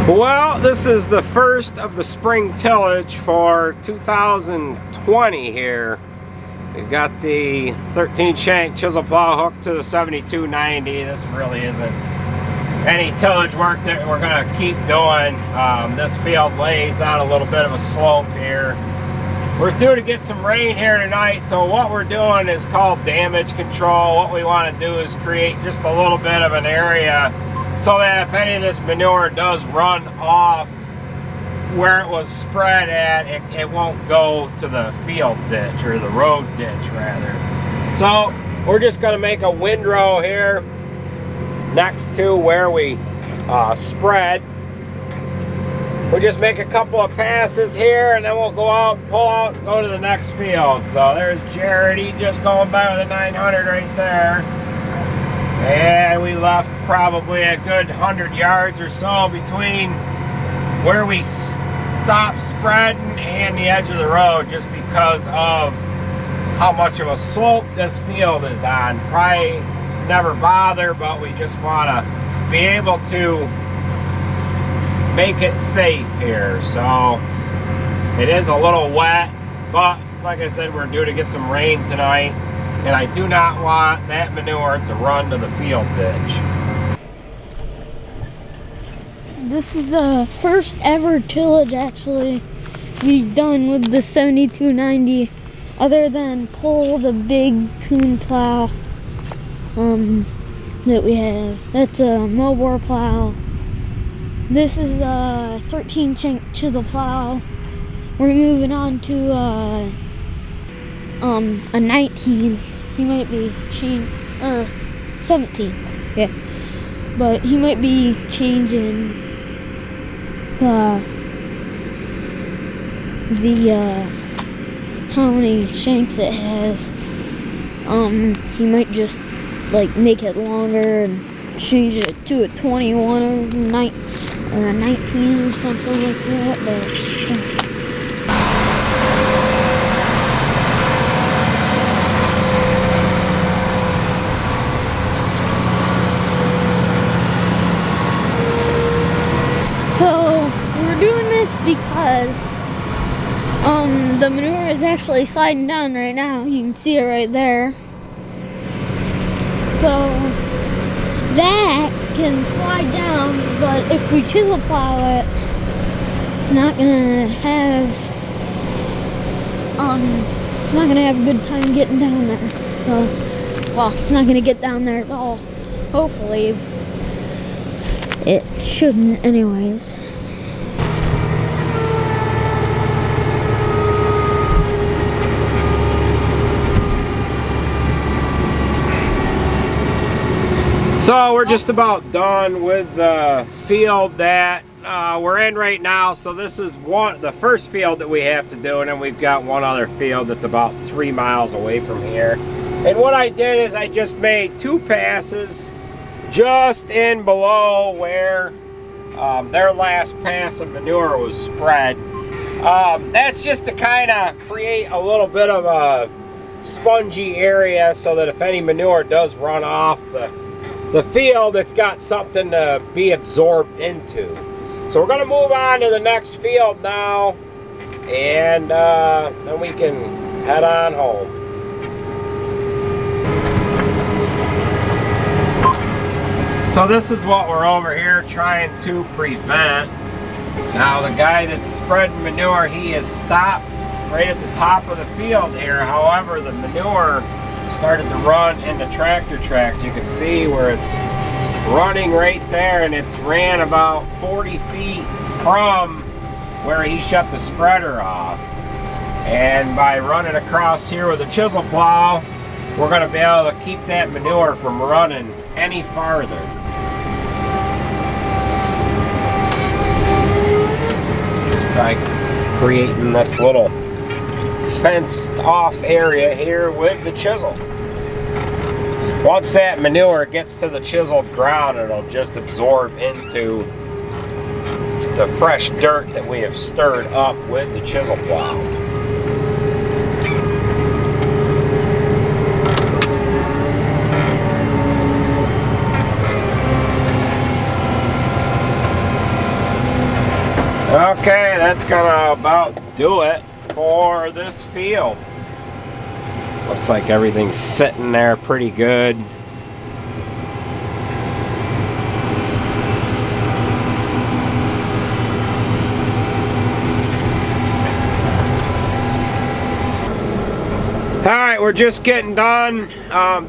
Well, this is the first of the spring tillage for 2020 here. We've got the 13 shank chisel plow hooked to the 7290. This really isn't any tillage work that we're going to keep doing. This field lays on a little bit of a slope here. We're due to get some rain here tonight, so what we're doing is called damage control. What we want to do is create just a little bit of an area so that if any of this manure does run off where it was spread at, it won't go to the field ditch, or the road ditch rather. So we're just going to make a windrow here next to where we spread. We'll just make a couple of passes here, and then we'll go out, pull out, and go to the next field. So there's Jared. He just going by with a 900 right there. And we left probably a good 100 yards or so between where we stopped spreading and the edge of the road, just because of how much of a slope this field is on. Probably never bother, but we just want to be able to make it safe here. So it is a little wet, but like I said, we're due to get some rain tonight, and I do not want that manure to run to the field ditch. This is the first ever tillage actually we've done with the 7290, other than pull the big coon plow that we have. That's a mobile plow. This is a 13 shank chisel plow. We're moving on to a 19. He might be changing, or 17, yeah. But he might be changing the how many shanks it has. He might just like make it longer and change it to a 21 or a 19 or something like that. But because the manure is actually sliding down right now. You can see it right there. So that can slide down, but if we chisel plow it, it's not gonna have a good time getting down there. So, well, it's not gonna get down there at all. Hopefully, it shouldn't anyways. So we're just about done with the field that we're in right now. So this is the first field that we have to do, and then we've got one other field that's about 3 miles away from here. And what I did is I just made 2 passes just in below where their last pass of manure was spread. That's just to kind of create a little bit of a spongy area so that if any manure does run off the field, it's got something to be absorbed into. So we're going to move on to the next field now, and then we can head on home. So this is what we're over here trying to prevent. Now the guy that's spreading manure, he has stopped right at the top of the field here. However, the manure started to run into tractor tracks. You can see where it's running right there, and it's ran about 40 feet from where he shut the spreader off. And by running across here with a chisel plow, we're going to be able to keep that manure from running any farther. Just by creating this little fenced off area here with the chisel. Once that manure gets to the chiseled ground, it'll just absorb into the fresh dirt that we have stirred up with the chisel plow. Okay, that's gonna about do it for this field. Looks like everything's sitting there pretty good. Alright, we're just getting done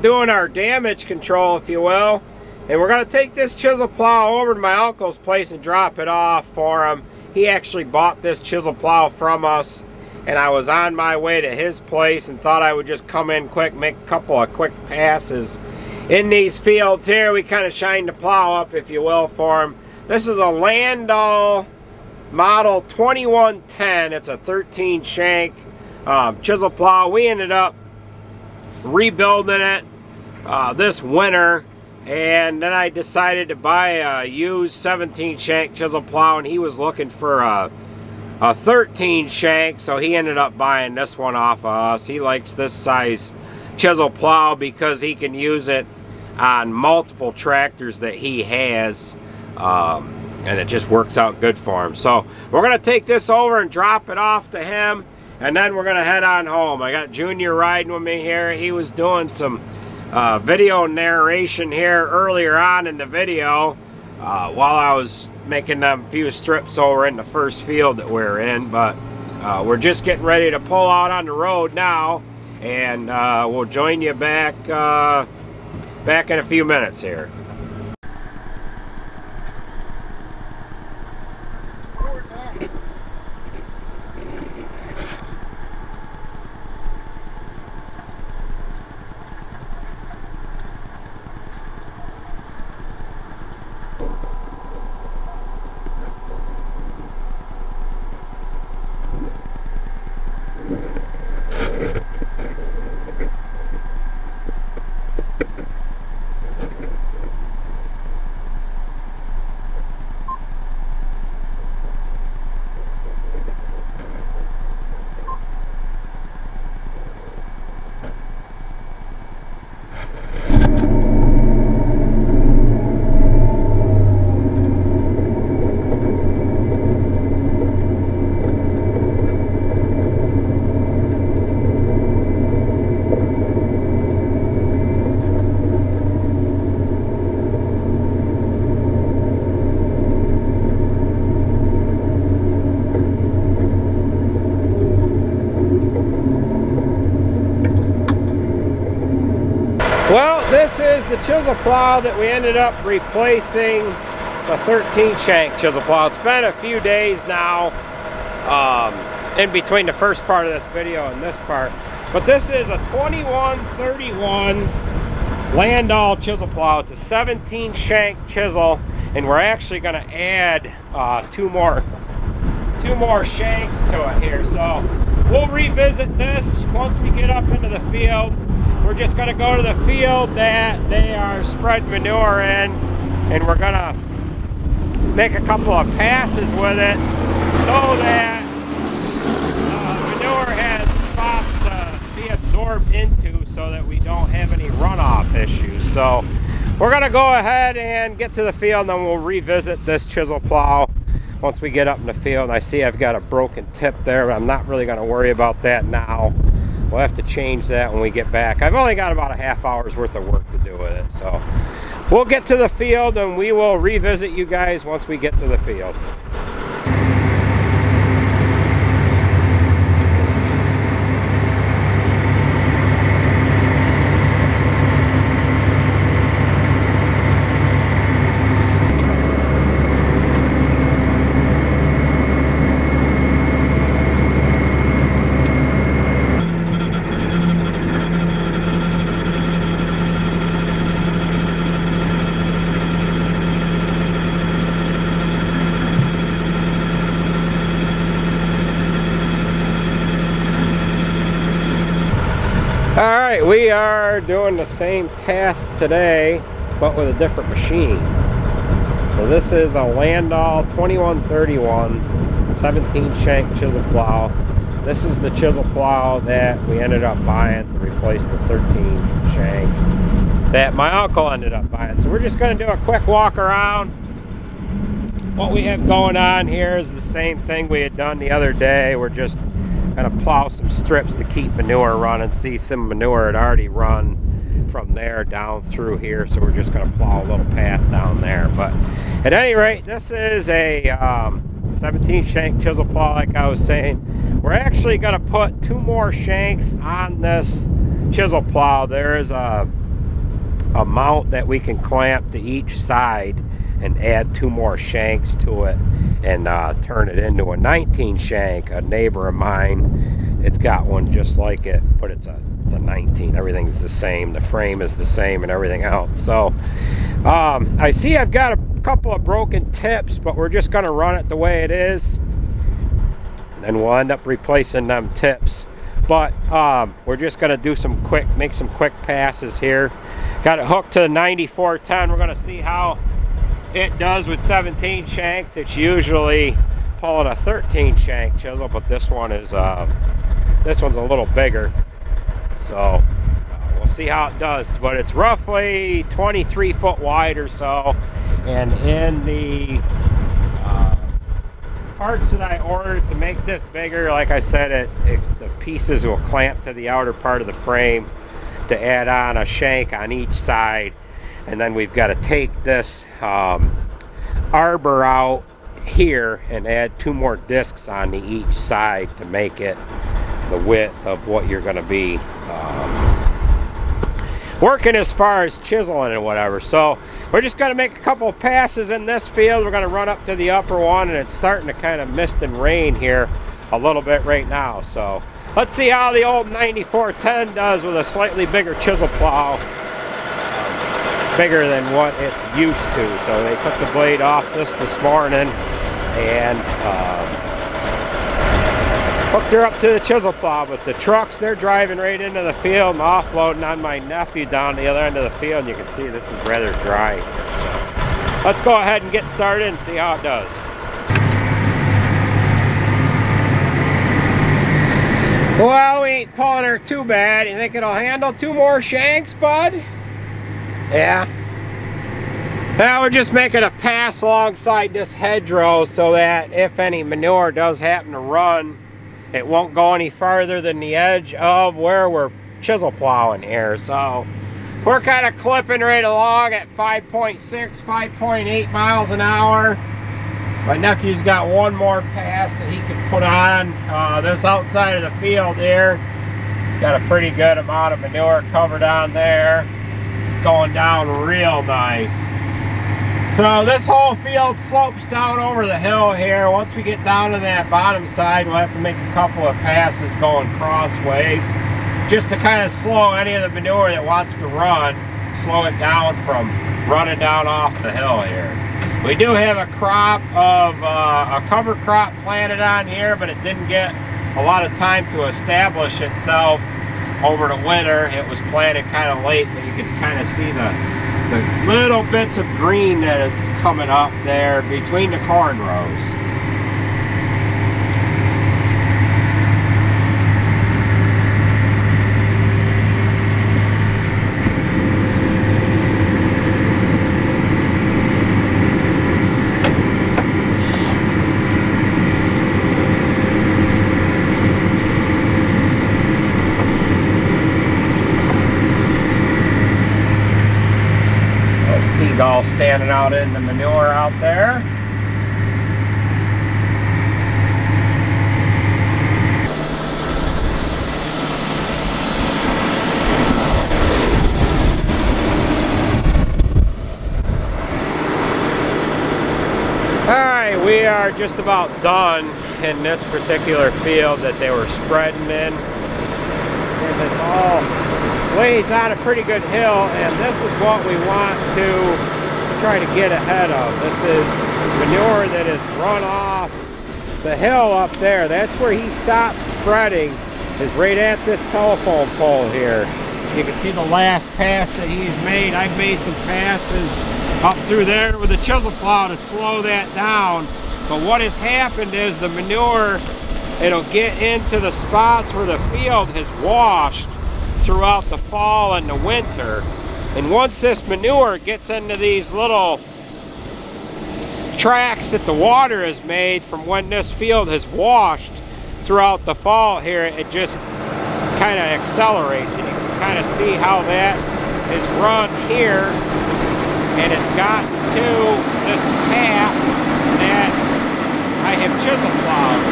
doing our damage control, if you will. And we're going to take this chisel plow over to my uncle's place and drop it off for him. He actually bought this chisel plow from us. And I was on my way to his place and thought I would just come in quick, make a couple of quick passes. In these fields here, we kind of shined the plow up, if you will, for him. This is a Landau model 2110. It's a 13 shank chisel plow. We ended up rebuilding it this winter, and then I decided to buy a used 17 shank chisel plow, and he was looking for a 13 shank, so he ended up buying this one off of us. He likes this size chisel plow because he can use it on multiple tractors that he has, and it just works out good for him. So we're going to take this over and drop it off to him, and then we're going to head on home. I got Junior riding with me here. He was doing some video narration here earlier on in the video while I was making them few strips over in the first field that we're in. But we're just getting ready to pull out on the road now, and we'll join you back in a few minutes here. Well, this is the chisel plow that we ended up replacing, the 13 shank chisel plow. It's been a few days now in between the first part of this video and this part. But this is a 2131 Landau chisel plow. It's a 17 shank chisel, and we're actually going to add two more shanks to it here. So we'll revisit this once we get up into the field. We're just going to go to the field that they are spreading manure in, and we're going to make a couple of passes with it so that manure has spots to be absorbed into so that we don't have any runoff issues. So we're going to go ahead and get to the field, and then we'll revisit this chisel plow once we get up in the field. I see I've got a broken tip there, but I'm not really going to worry about that now. We'll have to change that when we get back. I've only got about a half hour's worth of work to do with it. So we'll get to the field, and we will revisit you guys once we get to the field. Alright, we are doing the same task today, but with a different machine. So this is a Landau 2131 17 shank chisel plow. This is the chisel plow that we ended up buying to replace the 13 shank that my uncle ended up buying. So we're just going to do a quick walk around what we have going on here is the same thing we had done the other day. We're just going to plow some strips to keep manure running. See, some manure had already run from there down through here, so we're just going to plow a little path down there. But at any rate, this is a 17 shank chisel plow, like I was saying. We're actually going to put 2 more shanks on this chisel plow. There is a mount that we can clamp to each side and add 2 more shanks to it and turn it into a 19 shank. A neighbor of mine, it's got one just like it, but it's a 19. Everything's the same. The frame is the same and everything else. So I see I've got a couple of broken tips, but we're just going to run it the way it is, and we'll end up replacing them tips. But we're just going to do make some quick passes here. Got it hooked to the 9410. We're going to see how it does with 17 shanks. It's usually pulling a 13 shank chisel, but this one's a little bigger. So we'll see how it does. But it's roughly 23 foot wide or so, and in the parts that I ordered to make this bigger, like I said, the pieces will clamp to the outer part of the frame to add on a shank on each side. And then we've got to take this arbor out here and add 2 more discs on each side to make it the width of what you're going to be working as far as chiseling and whatever. So we're just going to make a couple of passes in this field. We're going to run up to the upper one, and it's starting to kind of mist and rain here a little bit right now. So let's see how the old 9410 does with a slightly bigger chisel plow. Bigger than what it's used to. So they took the blade off this morning and hooked her up to the chisel plow. But the trucks, they're driving right into the field and offloading on my nephew down the other end of the field, and you can see this is rather dry. So let's go ahead and get started and see how it does. Well, we ain't pulling her too bad. You think it'll handle 2 more shanks, bud? Yeah. Now we're just making a pass alongside this hedgerow so that if any manure does happen to run, it won't go any farther than the edge of where we're chisel plowing here. So we're kind of clipping right along at 5.6, 5.8 miles an hour. My nephew's got 1 more pass that he can put on this outside of the field here. Got a pretty good amount of manure covered on there. Going down real nice. So this whole field slopes down over the hill here. Once we get down to that bottom side, we'll have to make a couple of passes going crossways just to kind of slow any of the manure that wants to run, slow it down from running down off the hill here. We do have a crop of a cover crop planted on here, but it didn't get a lot of time to establish itself over the winter. It was planted kind of late, but you can kind of see the little bits of green that it's coming up there between the corn rows. Seagull standing out in the manure out there. Alright, we are just about done in this particular field that they were spreading in. And it's all lays on a pretty good hill, and this is what we want to try to get ahead of. This is manure that is run off the hill up there. That's where he stopped spreading, is right at this telephone pole here. You can see the last pass that he's made. I've made some passes up through there with a chisel plow to slow that down. But what has happened is the manure, it'll get into the spots where the field has washed throughout the fall and the winter. And once this manure gets into these little tracks that the water has made from when this field has washed throughout the fall here, it just kind of accelerates, and you can kind of see how that is run here, and it's gotten to this path that I have chisel plowed,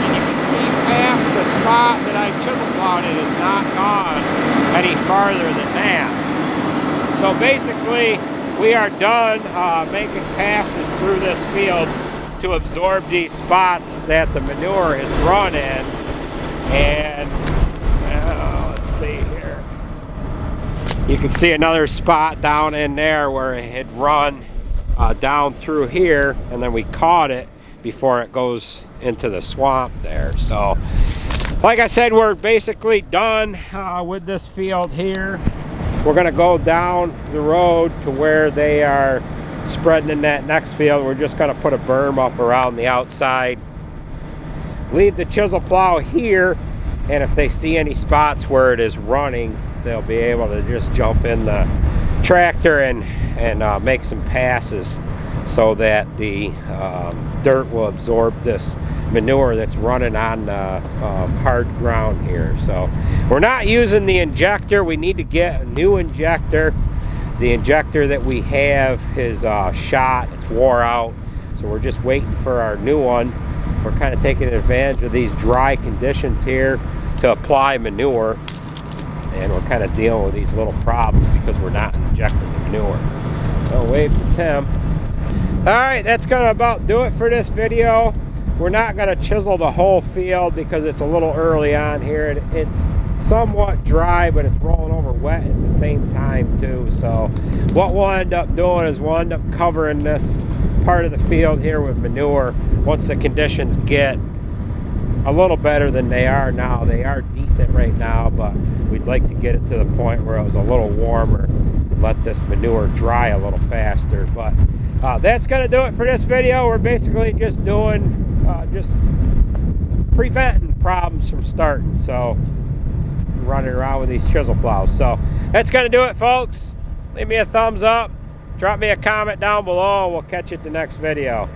and you can see past the spot that I chisel plowed. It has not gone any farther than that. So basically we are done making passes through this field to absorb these spots that the manure has run in. And let's see here. You can see another spot down in there where it had run down through here, and then we caught it before it goes into the swamp there. So like I said, we're basically done with this field here. We're gonna go down the road to where they are spreading in that next field. We're just gonna put a berm up around the outside, leave the chisel plow here, and if they see any spots where it is running, they'll be able to just jump in the tractor and make some passes so that the dirt will absorb this manure that's running on the hard ground here. So we're not using the injector. We need to get a new injector. The injector that we have is shot, it's wore out, so we're just waiting for our new one. We're kind of taking advantage of these dry conditions here to apply manure, and we're kind of dealing with these little problems because we're not injecting the manure. So wave to Tim. Alright, that's gonna about do it for this video. We're not gonna chisel the whole field because it's a little early on here. It's somewhat dry, but it's rolling over wet at the same time too. So what we'll end up doing is we'll end up covering this part of the field here with manure once the conditions get a little better than they are now. They are decent right now, but we'd like to get it to the point where it was a little warmer and let this manure dry a little faster. But that's gonna do it for this video. We're basically just doing just preventing problems from starting, so running around with these chisel plows. So that's gonna do it, folks. Leave me a thumbs up, drop me a comment down below, and we'll catch you at the next video.